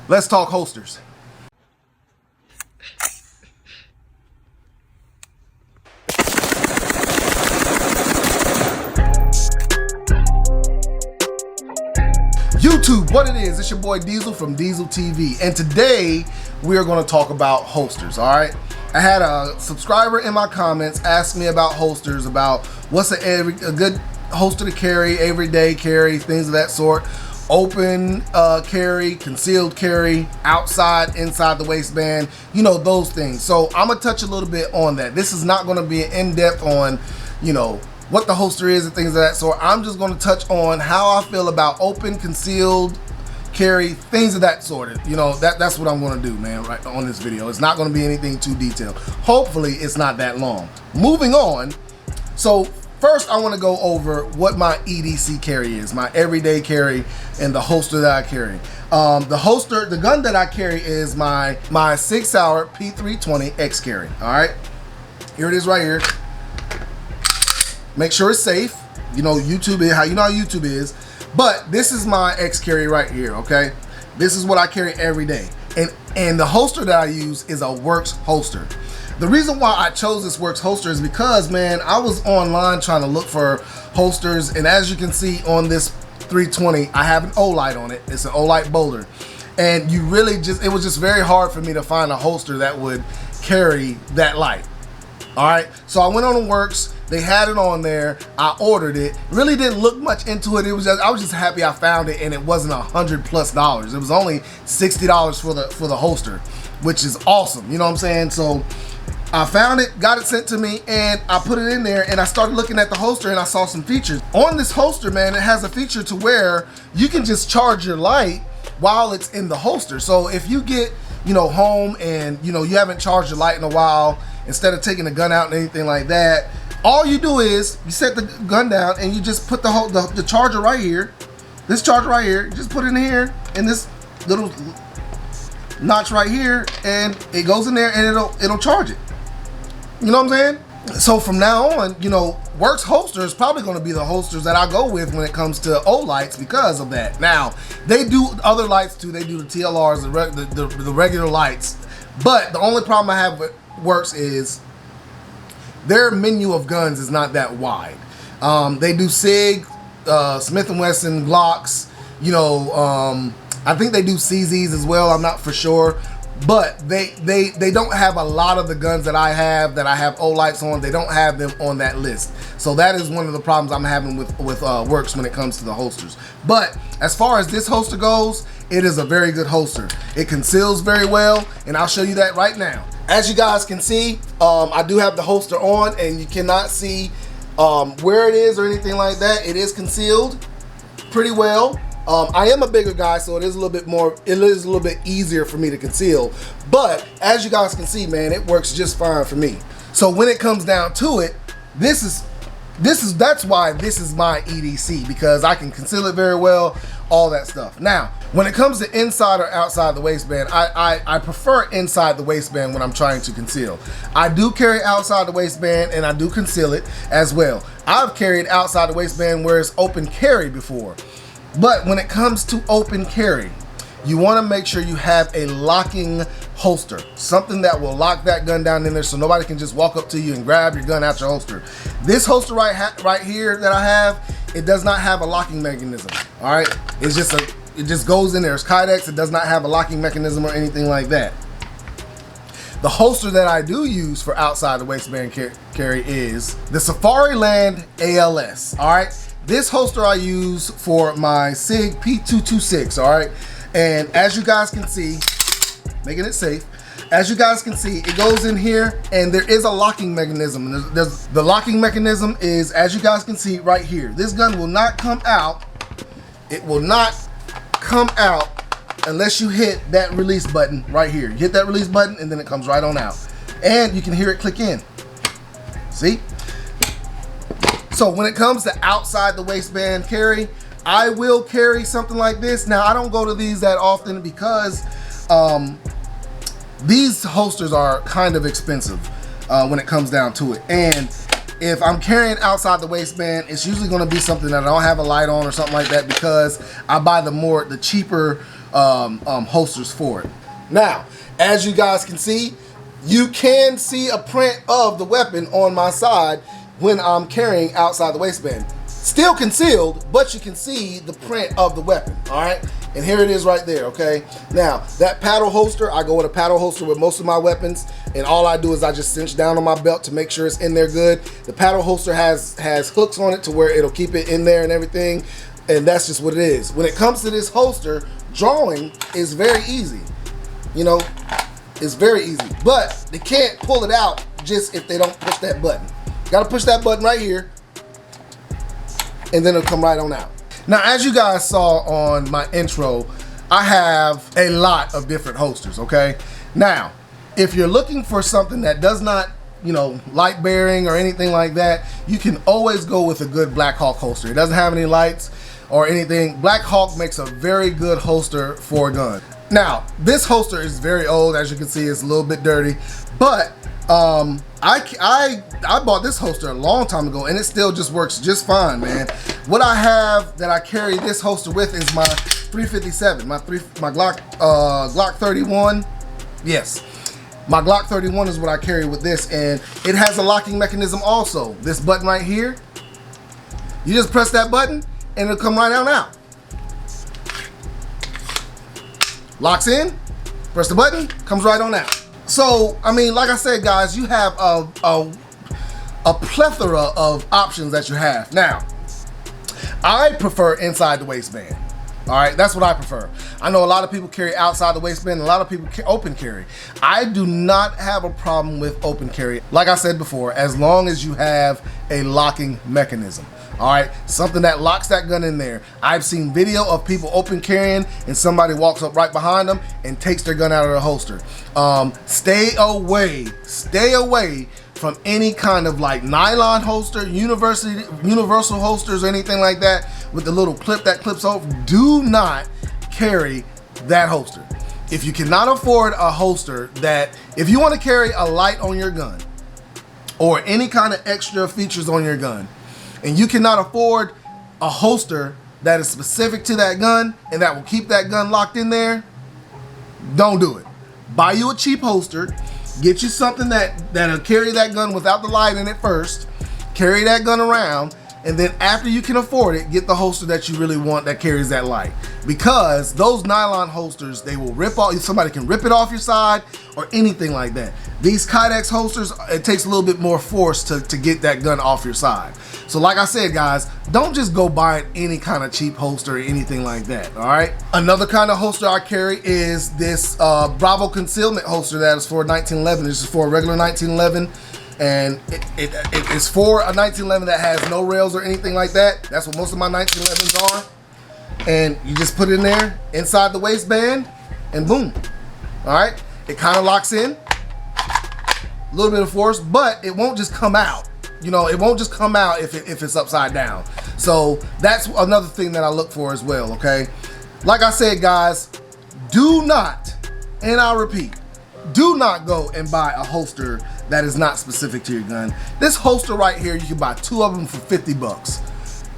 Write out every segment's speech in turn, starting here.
Let's talk holsters. YouTube, what it is, it's your boy Diesel from Diesel TV, and today we are going to talk about holsters. All right, I had a subscriber in my comments ask me about holsters, about what's a good holster to carry, everyday carry, things of that sort. Open carry, concealed carry, outside, inside the waistband, you know, those things. So I'm gonna touch a little bit on that. This is not gonna be an in-depth on, you know, what the holster is and things of that sort. I'm just gonna touch on how I feel about open, concealed carry, things of that sort. You know, that's what I'm gonna do, man, right on this video. It's not gonna be anything too detailed. Hopefully it's not that long. Moving on, so first, I want to go over what my EDC carry is, my everyday carry, and the holster that I carry. The gun that I carry is my 6 Sauer P320 X carry. All right, here it is right here. Make sure it's safe. You know, YouTube is how YouTube is, but this is my X carry right here. Okay, this is what I carry every day, and the holster that I use is a Works holster. The reason why I chose this Works holster is because, man, I was online trying to look for holsters, and as you can see on this 320, I have an Olight on it. It's an Olight Boulder, and it was just very hard for me to find a holster that would carry that light. All right, so I went on the Works. They had it on there. I ordered it. Really didn't look much into it. I was just happy I found it, and it wasn't $100+. It was only $60 for the holster, which is awesome. You know what I'm saying? So I found it, got it sent to me, and I put it in there, and I started looking at the holster, and I saw some features. On this holster, man, it has a feature to where you can just charge your light while it's in the holster. So if you get, you know, home and, you know, you haven't charged your light in a while, instead of taking the gun out and anything like that, all you do is you set the gun down and you just put the charger right here, this charger right here, you just put it in here, in this little notch right here, and it goes in there and it'll charge it. You know what I'm saying? So from now on, you know, Works holster is probably going to be the holsters that I go with when it comes to Olights because of that. Now, they do other lights too. They do the TLRs, the regular lights. But the only problem I have with Works is their menu of guns is not that wide. They do SIG, Smith & Wesson, Glocks, you know, I think they do CZs as well. I'm not for sure. But they don't have a lot of the guns that I have Olights on. They don't have them on that list. So that is one of the problems I'm having with Works when it comes to the holsters. But as far as this holster goes, it is a very good holster. It conceals very well, and I'll show you that right now. As you guys can see, I do have the holster on, and you cannot see where it is or anything like that. It is concealed pretty well. I am a bigger guy, so it is a little bit easier for me to conceal. But as you guys can see, man, it works just fine for me. So when it comes down to it, that's why this is my EDC, because I can conceal it very well, all that stuff. Now, when it comes to inside or outside the waistband, I prefer inside the waistband when I'm trying to conceal. I do carry outside the waistband, and I do conceal it as well. I've carried outside the waistband where it's open carry before. But when it comes to open carry, you want to make sure you have a locking holster, something that will lock that gun down in there so nobody can just walk up to you and grab your gun out your holster. This holster right here that I have, it does not have a locking mechanism. All right, it just goes in there. It's Kydex. It does not have a locking mechanism or anything like that. The holster that I do use for outside the waistband carry is the Safariland ALS. All right. This holster I use for my SIG P226, all right? And as you guys can see, making it safe, as you guys can see, it goes in here, and there is a locking mechanism. The locking mechanism is, as you guys can see right here, this gun will not come out. It will not come out unless you hit that release button right here. You hit that release button, and then it comes right on out. And you can hear it click in. See? So when it comes to outside the waistband carry, I will carry something like this. Now, I don't go to these that often because these holsters are kind of expensive when it comes down to it. And if I'm carrying outside the waistband, it's usually going to be something that I don't have a light on or something like that, because I buy the cheaper holsters for it. Now, as you guys can see, you can see a print of the weapon on my side when I'm carrying outside the waistband. Still concealed, but you can see the print of the weapon, all right? And here it is right there, okay? Now, that paddle holster, I go with a paddle holster with most of my weapons, and all I do is I just cinch down on my belt to make sure it's in there good. The paddle holster has hooks on it to where it'll keep it in there and everything, and that's just what it is. When it comes to this holster, drawing is very easy. You know, it's very easy, but they can't pull it out just if they don't push that button. Gotta push that button right here, and then it'll come right on out. Now, as you guys saw on my intro, I have a lot of different holsters, okay? Now, if you're looking for something that does not, you know, light bearing or anything like that, you can always go with a good Black Hawk holster. It doesn't have any lights or anything. Black Hawk makes a very good holster for a gun. Now, this holster is very old. As you can see, it's a little bit dirty, but I bought this holster a long time ago, and it still just works just fine, man. What I have that I carry this holster with is my 357, my Glock 31. Yes, my Glock 31 is what I carry with this, and it has a locking mechanism also. This button right here, you just press that button, and it'll come right on out. Locks in, press the button, comes right on out. So, I mean, like I said, guys, you have a plethora of options that you have. Now, I prefer inside the waistband. All right, that's what I prefer. I know a lot of people carry outside the waistband, a lot of people open carry. I do not have a problem with open carry. Like I said before, as long as you have a locking mechanism. All right, something that locks that gun in there. I've seen video of people open carrying and somebody walks up right behind them and takes their gun out of their holster. Stay away from any kind of like nylon holster, universal holsters, or anything like that with the little clip that clips over. Do not carry that holster. If you cannot afford a holster if you want to carry a light on your gun or any kind of extra features on your gun, and you cannot afford a holster that is specific to that gun and that will keep that gun locked in there, don't do it. Buy you a cheap holster, get you something that'll carry that gun without the light in it first, carry that gun around, and then after you can afford it, get the holster that you really want that carries that light. Because those nylon holsters, they will rip off, somebody can rip it off your side or anything like that. These Kydex holsters, it takes a little bit more force to get that gun off your side. So like I said, guys, don't just go buy any kind of cheap holster or anything like that, all right? Another kind of holster I carry is this Bravo concealment holster that is for 1911. This is for a regular 1911. And it's for a 1911 that has no rails or anything like that. That's what most of my 1911s are. And you just put it in there inside the waistband and boom. All right, it kind of locks in, a little bit of force, but it won't just come out. You know, it won't just come out if it's upside down. So that's another thing that I look for as well, okay? Like I said, guys, do not, and I'll repeat, do not go and buy a holster that is not specific to your gun. This holster right here, you can buy 2 of them for 50 bucks.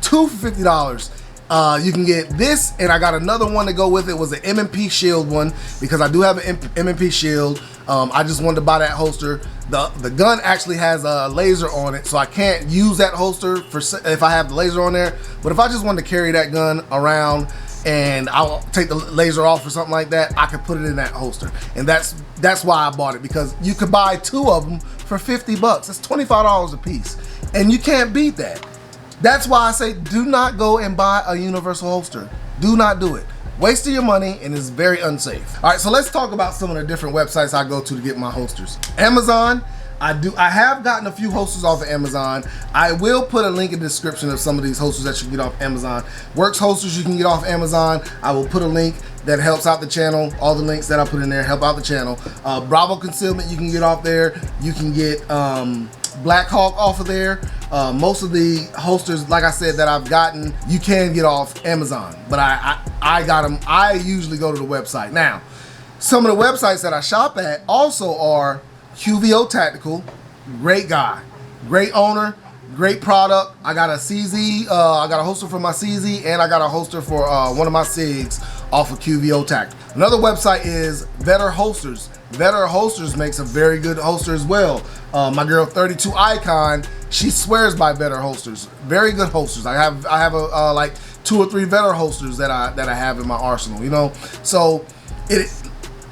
2 for $50. You can get this, and I got another one to go with it. Was an M&P Shield one, because I do have an M&P Shield. I just wanted to buy that holster. The gun actually has a laser on it, so I can't use that holster if I have the laser on there. But if I just wanted to carry that gun around and I'll take the laser off or something like that, I could put it in that holster. And that's why I bought it, because you could buy 2 of them for 50 bucks. That's $25 a piece. And you can't beat that. That's why I say do not go and buy a universal holster. Do not do it. Wasting your money, and it's very unsafe. All right, so let's talk about some of the different websites I go to get my holsters. Amazon. I have gotten a few holsters off of Amazon. I will put a link in the description of some of these holsters that you can get off Amazon. Works holsters you can get off Amazon. I will put a link that helps out the channel. All the links that I put in there help out the channel. Bravo concealment you can get off there. You can get Black Hawk off of there. Most of the holsters, like I said, that I've gotten, you can get off Amazon. But I got them. I usually go to the website now. Some of the websites that I shop at also are QVO Tactical, great guy, great owner, great product. I got a CZ, I got a holster for my CZ, and I got a holster for one of my SIGs off of QVO Tactical. Another website is Vetter Holsters. Vetter Holsters makes a very good holster as well. My girl 32 Icon, she swears by Vetter Holsters. Very good holsters. I have like 2 or 3 Vetter holsters that I have in my arsenal. You know, so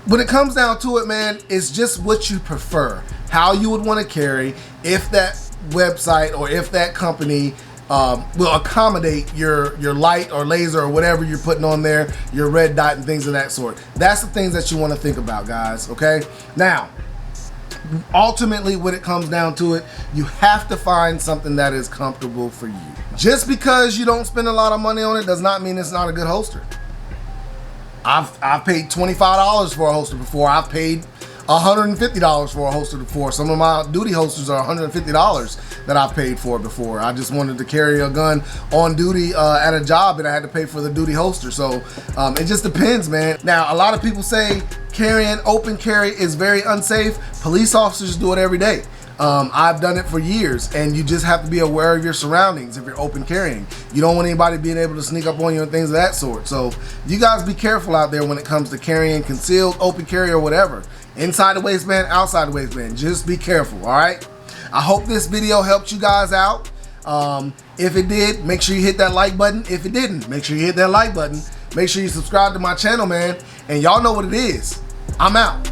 when it comes down to it, man, it's just what you prefer, how you would want to carry, if that website or if that company will accommodate your light or laser or whatever you're putting on there, your red dot and things of that sort. That's the things that you want to think about, guys, okay? Now, ultimately, when it comes down to it, you have to find something that is comfortable for you. Just because you don't spend a lot of money on it does not mean it's not a good holster. I've paid $25 for a holster before. I've paid $150 for a holster before. Some of my duty holsters are $150 that I've paid for before. I just wanted to carry a gun on duty at a job, and I had to pay for the duty holster. So it just depends, man. Now, a lot of people say carrying open carry is very unsafe. Police officers do it every day. I've done it for years, and you just have to be aware of your surroundings if you're open carrying. You don't want anybody being able to sneak up on you and things of that sort. So you guys be careful out there when it comes to carrying concealed, open carry, or whatever. Inside the waistband, outside the waistband. Just be careful, all right? I hope this video helped you guys out. If it did, make sure you hit that like button. If it didn't, make sure you hit that like button. Make sure you subscribe to my channel, man. And y'all know what it is. I'm out.